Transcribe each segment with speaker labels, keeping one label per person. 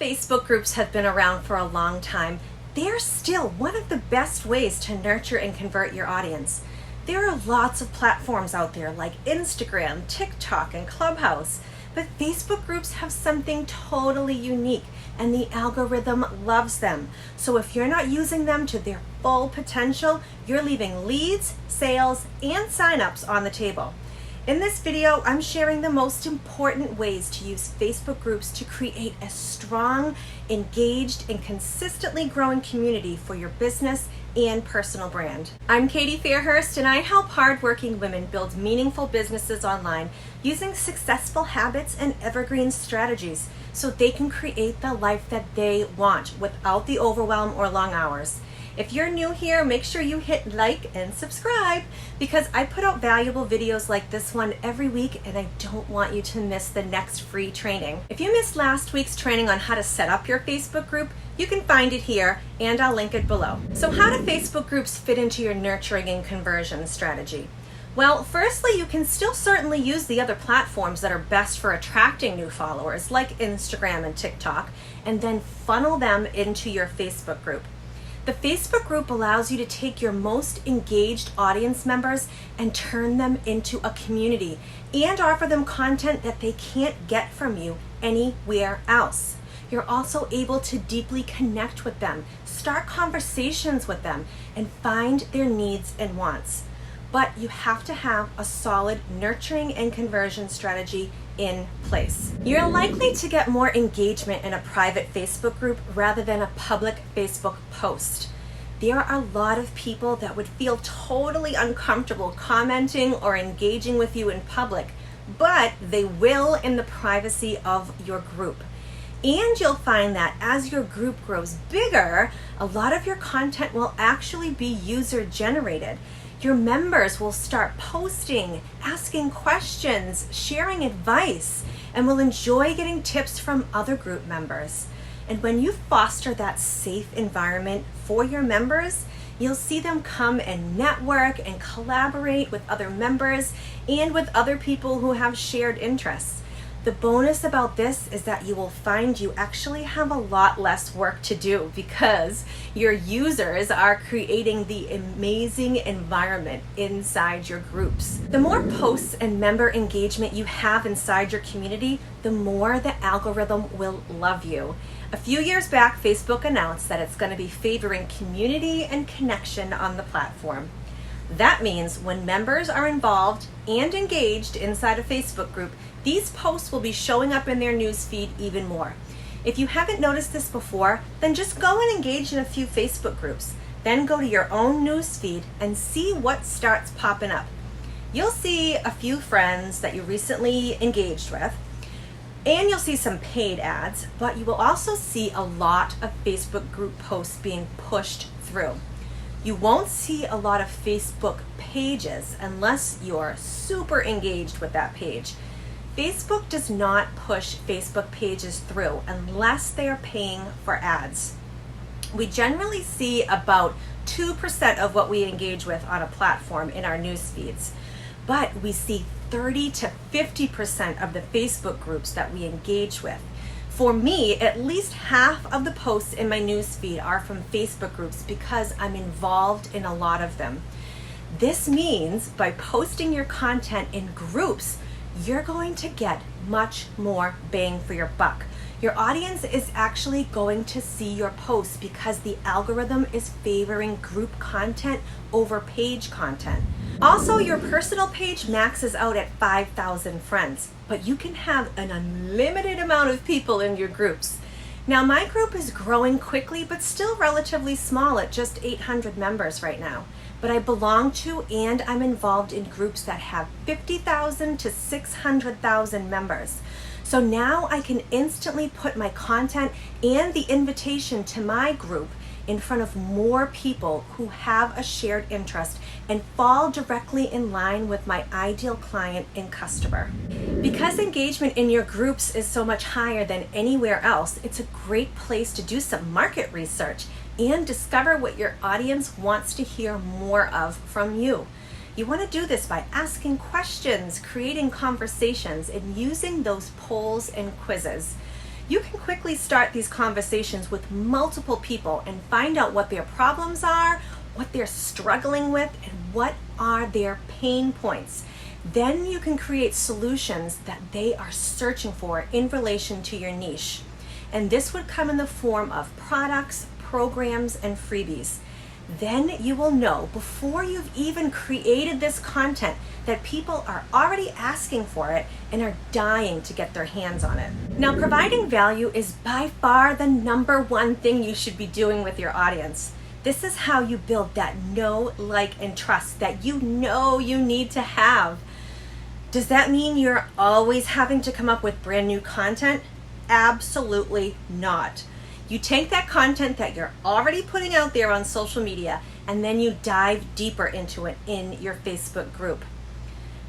Speaker 1: Facebook groups have been around for a long time, they're still one of the best ways to nurture and convert your audience. There are lots of platforms out there like Instagram, TikTok, and Clubhouse, but Facebook groups have something totally unique and the algorithm loves them. So if you're not using them to their full potential, you're leaving leads, sales, and signups on the table. In this video, I'm sharing the most important ways to use Facebook groups to create a strong, engaged, and consistently growing community for your business and personal brand. I'm Katie Fairhurst, and I help hardworking women build meaningful businesses online using successful habits and evergreen strategies so they can create the life that they want without the overwhelm or long hours. If you're new here, make sure you hit like and subscribe because I put out valuable videos like this one every week and I don't want you to miss the next free training. If you missed last week's training on how to set up your Facebook group, you can find it here and I'll link it below. So how do Facebook groups fit into your nurturing and conversion strategy? Well, firstly, you can still certainly use the other platforms that are best for attracting new followers like Instagram and TikTok and then funnel them into your Facebook group. The Facebook group allows you to take your most engaged audience members and turn them into a community and offer them content that they can't get from you anywhere else. You're also able to deeply connect with them, start conversations with them, and find their needs and wants. But you have to have a solid nurturing and conversion strategy in place. You're likely to get more engagement in a private Facebook group rather than a public Facebook post. There are a lot of people that would feel totally uncomfortable commenting or engaging with you in public, but they will in the privacy of your group. And you'll find that as your group grows bigger, a lot of your content will actually be user generated. Your members will start posting, asking questions, sharing advice, and will enjoy getting tips from other group members. And when you foster that safe environment for your members, you'll see them come and network and collaborate with other members and with other people who have shared interests. The bonus about this is that you will find you actually have a lot less work to do because your users are creating the amazing environment inside your groups. The more posts and member engagement you have inside your community, the more the algorithm will love you. A few years back, Facebook announced that it's going to be favoring community and connection on the platform. That means when members are involved and engaged inside a Facebook group, these posts will be showing up in their newsfeed even more. If you haven't noticed this before, then just go and engage in a few Facebook groups. Then go to your own newsfeed and see what starts popping up. You'll see a few friends that you recently engaged with, and you'll see some paid ads, but you will also see a lot of Facebook group posts being pushed through. You won't see a lot of Facebook pages unless you're super engaged with that page. Facebook does not push Facebook pages through unless they are paying for ads. We generally see about 2% of what we engage with on a platform in our news feeds, but we see 30 to 50% of the Facebook groups that we engage with. For me, at least half of the posts in my newsfeed are from Facebook groups because I'm involved in a lot of them. This means by posting your content in groups, you're going to get much more bang for your buck. Your audience is actually going to see your posts because the algorithm is favoring group content over page content. Also, your personal page maxes out at 5,000 friends, but you can have an unlimited amount of people in your groups. Now, my group is growing quickly, but still relatively small at just 800 members right now. But I belong to and I'm involved in groups that have 50,000 to 600,000 members. So now I can instantly put my content and the invitation to my group in front of more people who have a shared interest and fall directly in line with my ideal client and customer. Because engagement in your groups is so much higher than anywhere else, it's a great place to do some market research and discover what your audience wants to hear more of from you. You want to do this by asking questions, creating conversations, and using those polls and quizzes. You can quickly start these conversations with multiple people and find out what their problems are, what they're struggling with, and what are their pain points. Then you can create solutions that they are searching for in relation to your niche. And this would come in the form of products, programs, and freebies. Then you will know before you've even created this content that people are already asking for it and are dying to get their hands on it. Now, providing value is by far the number one thing you should be doing with your audience. This is how you build that know, like, and trust that you know you need to have. Does that mean you're always having to come up with brand new content? Absolutely not. You take that content that you're already putting out there on social media and then you dive deeper into it in your Facebook group.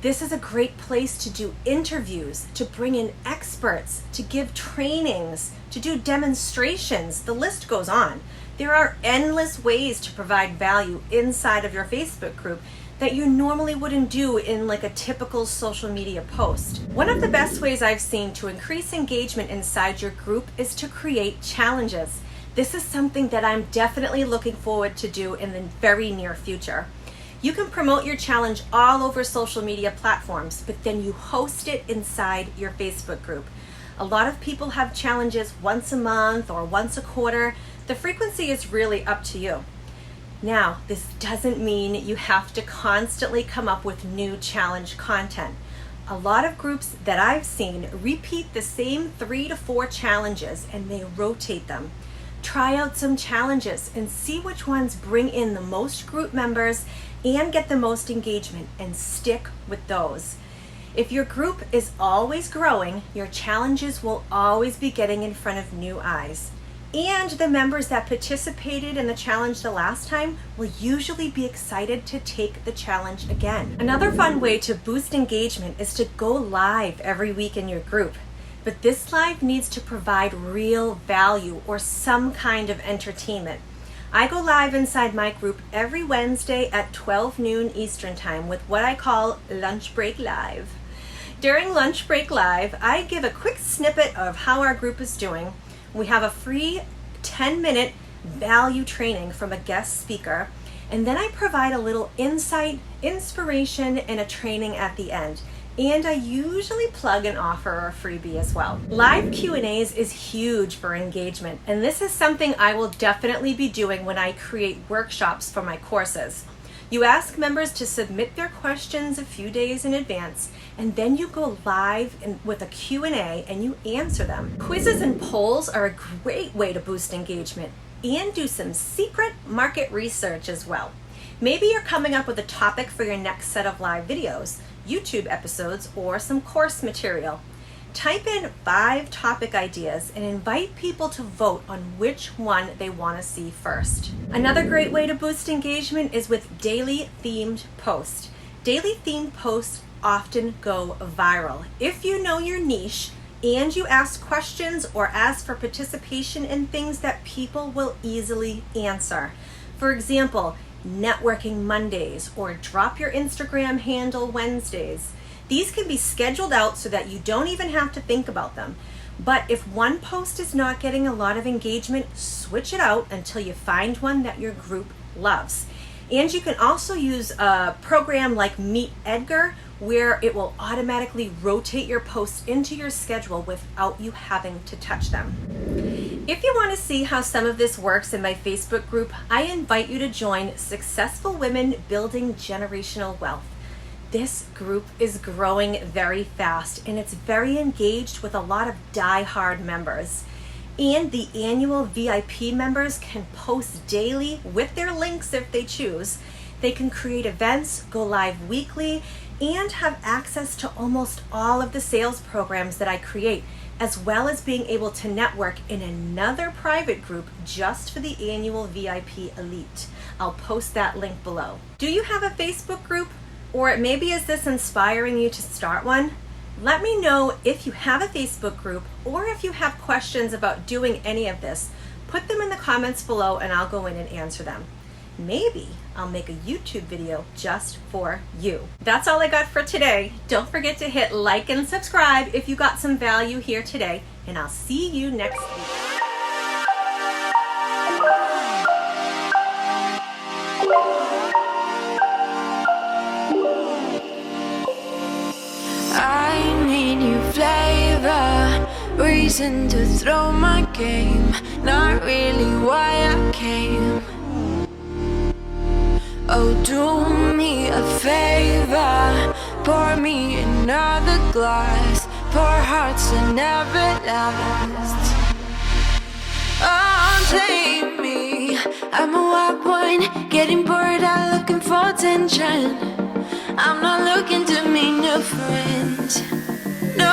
Speaker 1: This is a great place to do interviews, to bring in experts, to give trainings, to do demonstrations. The list goes on. There are endless ways to provide value inside of your Facebook group that you normally wouldn't do in like a typical social media post. One of the best ways I've seen to increase engagement inside your group is to create challenges. This is something that I'm definitely looking forward to do in the very near future. You can promote your challenge all over social media platforms, but then you host it inside your Facebook group. A lot of people have challenges once a month or once a quarter. The frequency is really up to you. Now, this doesn't mean you have to constantly come up with new challenge content. A lot of groups that I've seen repeat the same 3 to 4 challenges and they rotate them. Try out some challenges and see which ones bring in the most group members and get the most engagement, and stick with those. If your group is always growing, your challenges will always be getting in front of new eyes. And the members that participated in the challenge the last time will usually be excited to take the challenge again. Another fun way to boost engagement is to go live every week in your group. But this live needs to provide real value or some kind of entertainment. I go live inside my group every Wednesday at 12 noon Eastern Time with what I call Lunch Break Live. During Lunch Break Live, I give a quick snippet of how our group is doing. We have a free 10-minute value training from a guest speaker, and then I provide a little insight, inspiration, and a training at the end. And I usually plug and offer a freebie as well. Live Q&As is huge for engagement, and this is something I will definitely be doing when I create workshops for my courses. You ask members to submit their questions a few days in advance, and then you go live with a Q&A and you answer them. Quizzes and polls are a great way to boost engagement and do some secret market research as well. Maybe you're coming up with a topic for your next set of live videos, YouTube episodes, or some course material. Type in 5 topic ideas and invite people to vote on which one they want to see first. Another great way to boost engagement is with daily themed posts. Daily themed posts often go viral. If you know your niche and you ask questions or ask for participation in things that people will easily answer. For example, Networking Mondays or Drop Your Instagram Handle Wednesdays. These can be scheduled out so that you don't even have to think about them. But if one post is not getting a lot of engagement, switch it out until you find one that your group loves. And you can also use a program like Meet Edgar, where it will automatically rotate your posts into your schedule without you having to touch them. If you want to see how some of this works in my Facebook group, I invite you to join Successful Women Building Generational Wealth. This group is growing very fast and it's very engaged with a lot of die-hard members. And the annual VIP members can post daily with their links if they choose. They can create events, go live weekly, and have access to almost all of the sales programs that I create, as well as being able to network in another private group just for the annual VIP Elite. I'll post that link below. Do you have a Facebook group? Or maybe is this inspiring you to start one? Let me know if you have a Facebook group or if you have questions about doing any of this. Put them in the comments below and I'll go in and answer them. maybe I'll make a YouTube video just for you. That's all I got for today. Don't forget to hit like and subscribe if you got some value here today, and I'll see you next week.
Speaker 2: I need new flavor, reason to throw my game, not really why I came. Oh, do me a favor, pour me another glass, pour hearts that never last. Oh, take me, I'm a wild one, getting bored out looking for attention. I'm not looking to meet new friends. No,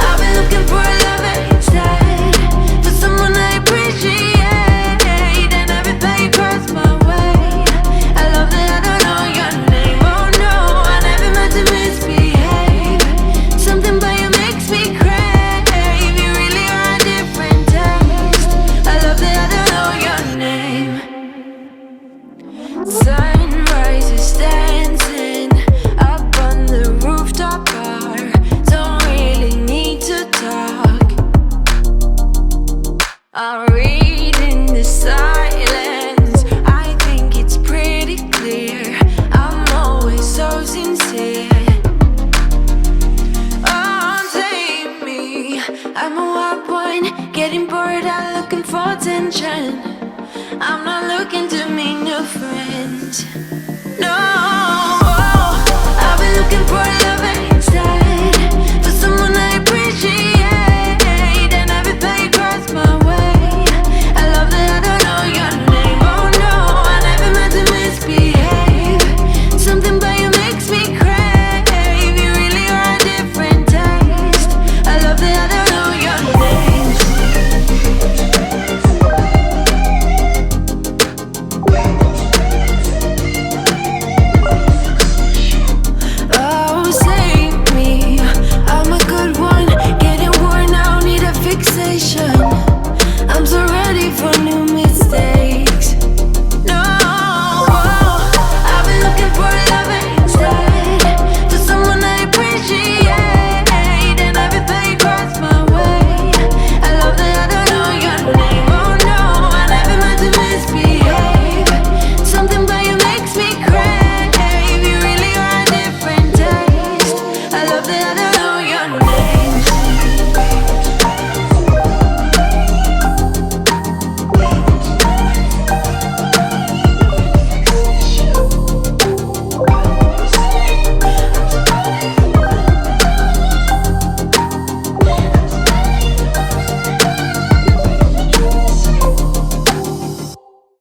Speaker 2: I've been looking for love instead, for someone I appreciate, and everything crossed my way. I love that I don't know your name. Oh no, I never meant to misbehave. Something about you makes me crave. You really are a different taste. I love that I don't know your name. Sunrise is dancing up on the rooftop bar. Don't really need to talk. I'm reading the silence. I think it's pretty clear. I'm always so sincere. Oh, take me, I'm a wild one, getting bored out looking for attention. I'm not looking to meet new friends. No, I've been looking for